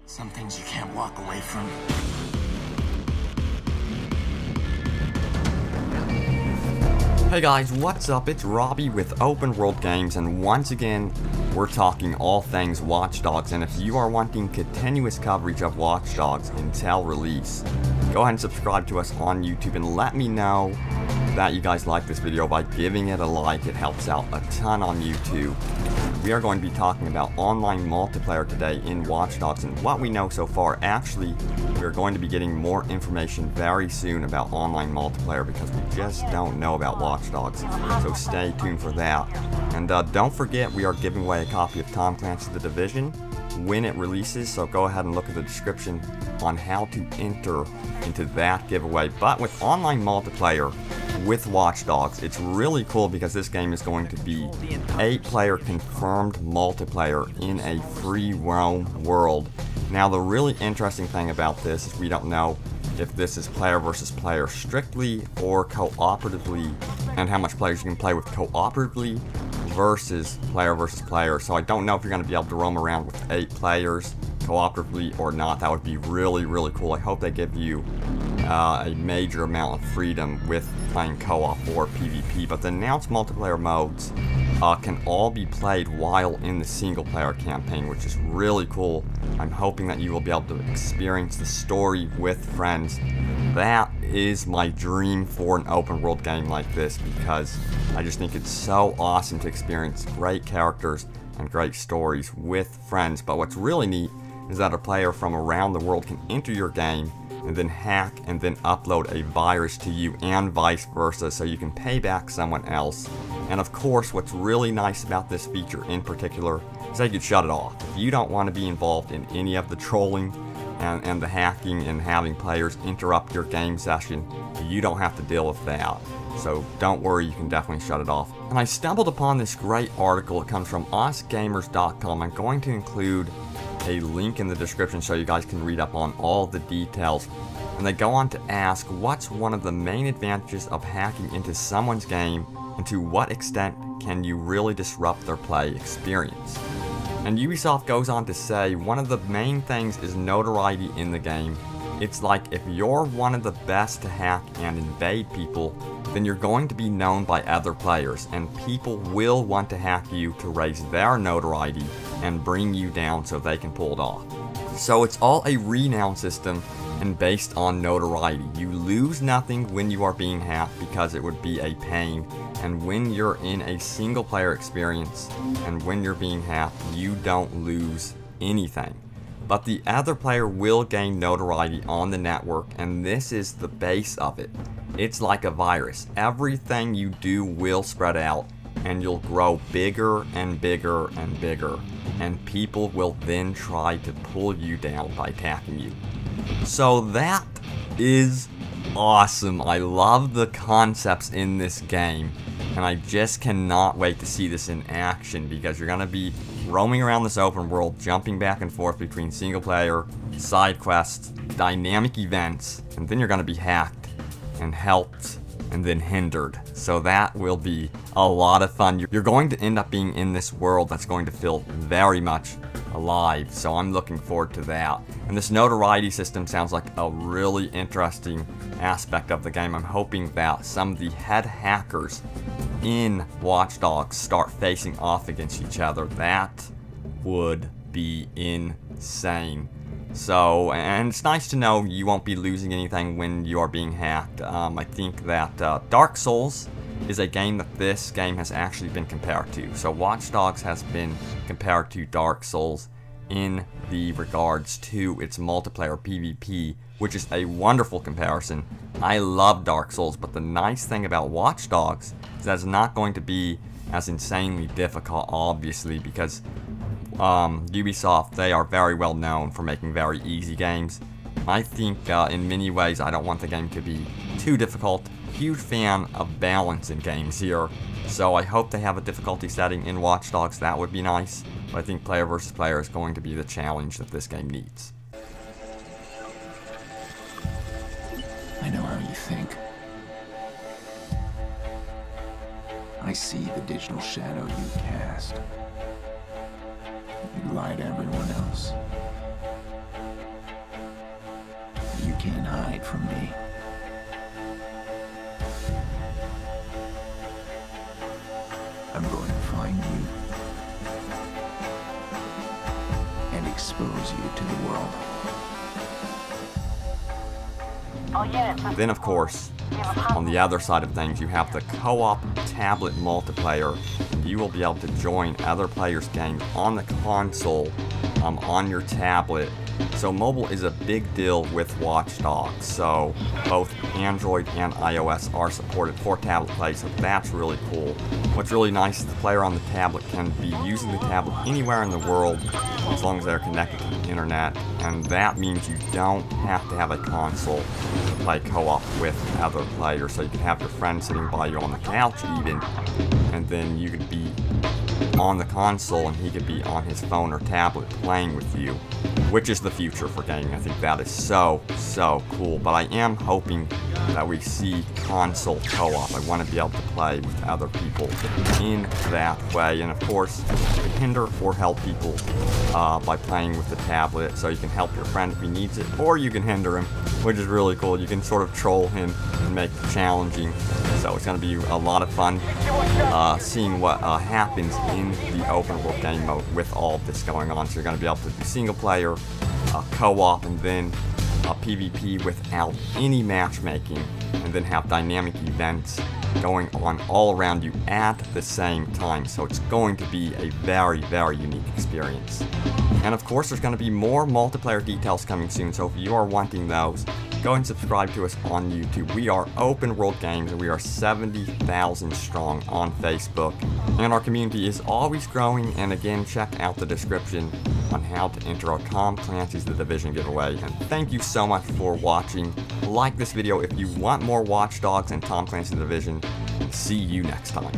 Some things you can't walk away from. Hey guys, what's up? It's Robbie with Open World Games, and once again, we're talking all things Watch Dogs. And if you are wanting continuous coverage of Watch Dogs until release, go ahead and subscribe to us on YouTube and let me know that you guys like this video by giving it a like. It helps out a ton on YouTube. We are going to be talking about online multiplayer today in Watch Dogs, and what we know so far. Actually, we're going to be getting more information very soon about online multiplayer because we just don't know about Watch Dogs, so stay tuned for that. And don't forget, we are giving away a copy of Tom Clancy's The Division when it releases, so go ahead and look at the description on how to enter into that giveaway. But with online multiplayer with Watch Dogs, it's really cool because this game is going to be 8-player confirmed multiplayer in a free roam world. Now, the really interesting thing about this is we don't know if this is player versus player strictly or cooperatively, and how much players you can play with cooperatively versus player. So I don't know if you're going to be able to roam around with 8 players cooperatively or not. That would be really, really cool. I hope they give you a major amount of freedom with playing co-op or PvP. But the announced multiplayer modes can all be played while in the single player campaign, which is really cool. I'm hoping that you will be able to experience the story with friends. That is my dream for an open world game like this, because I just think it's so awesome to experience great characters and great stories with friends. But what's really neat is that a player from around the world can enter your game and then hack and then upload a virus to you, and vice versa, so you can pay back someone else. And of course, what's really nice about this feature in particular is that you can shut it off. If you don't want to be involved in any of the trolling and the hacking and having players interrupt your game session, you don't have to deal with that. So don't worry, you can definitely shut it off. And I stumbled upon this great article. It comes from usgamers.com. I'm going to include a link in the description so you guys can read up on all the details. And they go on to ask, what's one of the main advantages of hacking into someone's game, and to what extent can you really disrupt their play experience? And Ubisoft goes on to say, one of the main things is notoriety in the game. It's like if you're one of the best to hack and invade people, then you're going to be known by other players, and people will want to hack you to raise their notoriety and bring you down so they can pull it off. So it's all a renown system and based on notoriety. You lose nothing when you are being hacked because it would be a pain, and when you're in a single player experience and when you're being hacked, you don't lose anything. But the other player will gain notoriety on the network, and this is the base of it. It's like a virus. Everything you do will spread out, and you'll grow bigger and bigger and bigger, and people will then try to pull you down by attacking you. So that is awesome. I love the concepts in this game, and I just cannot wait to see this in action, because you're going to be roaming around this open world, jumping back and forth between single player, side quests, dynamic events, and then you're going to be hacked and helped and then hindered. So that will be a lot of fun. You're going to end up being in this world that's going to feel very much alive, so I'm looking forward to that. And this notoriety system sounds like a really interesting aspect of the game. I'm hoping that some of the head hackers in Watch Dogs start facing off against each other. That would be insane. So, and it's nice to know you won't be losing anything when you are being hacked. I think that Dark Souls is a game that this game has actually been compared to. So Watch Dogs has been compared to Dark Souls in the regards to its multiplayer PvP, which is a wonderful comparison. I love Dark Souls, but the nice thing about Watch Dogs is that it's not going to be as insanely difficult, obviously, because Ubisoft, they are very well known for making very easy games. I think in many ways I don't want the game to be too difficult. Huge fan of balance in games here, so I hope they have a difficulty setting in Watch Dogs. That would be nice, but I think player versus player is going to be the challenge that this game needs. I know how you think. I see the digital shadow you cast. You lie to everyone else. can't hide from me. I'm going to find you and expose you to the world. Then, of course, on the other side of things, you have the co-op tablet multiplayer. You will be able to join other players' games on the console, on your tablet. So mobile is a big deal with Watch Dogs. So both Android and iOS are supported for tablet play, so that's really cool. What's really nice is the player on the tablet can be using the tablet anywhere in the world as long as they're connected to the internet, and that means you don't have to have a console to play co-op with other players. So you can have your friend sitting by you on the couch even, and then you could be on the console and he could be on his phone or tablet playing with you, which is the future for gaming. I think that is so cool. But I am hoping that we see console co-op. I want to be able to play with other people in that way, and of course you can hinder or help people by playing with the tablet. So you can help your friend if he needs it, or you can hinder him, which is really cool. You can sort of troll him and make it challenging. So it's going to be a lot of fun seeing what happens in the open world game mode with all of this going on. So you're going to be able to do single player, co-op, and then PvP without any matchmaking, and then have dynamic events going on all around you at the same time. So it's going to be a very unique experience. And of course there's going to be more multiplayer details coming soon, so if you are wanting those, go and subscribe to us on YouTube. We are Open World Games, and we are 70,000 strong on Facebook. And our community is always growing, and again, check out the description on how to enter our Tom Clancy's The Division giveaway. And thank you so much for watching. Like this video if you want more Watch Dogs and Tom Clancy's The Division, and see you next time.